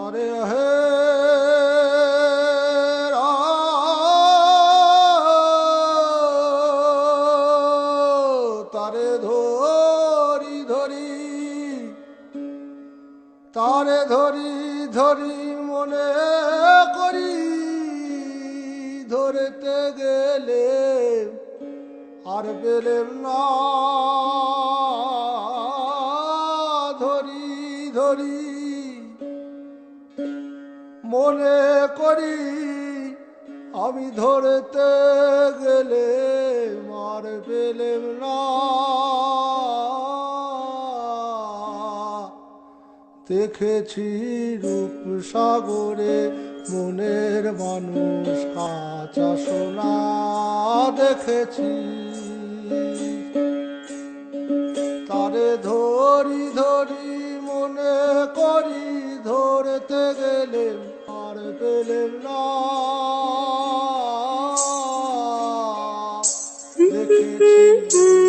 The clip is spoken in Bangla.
তারে হে তারে ধরি ধরি তারে ধরি ধরি মনে করি ধরতে গেলে আর পেলেম না ধরি ধরি মনে করি আমি ধরতে গেলে মার পেলেম না দেখেছি রূপ সাগরে মনের মানুষ কাঁচা সোনা দেখেছি তারে ধরি ধরি মনে করি ধরতে গেলে আর পেলেম না দেখেছি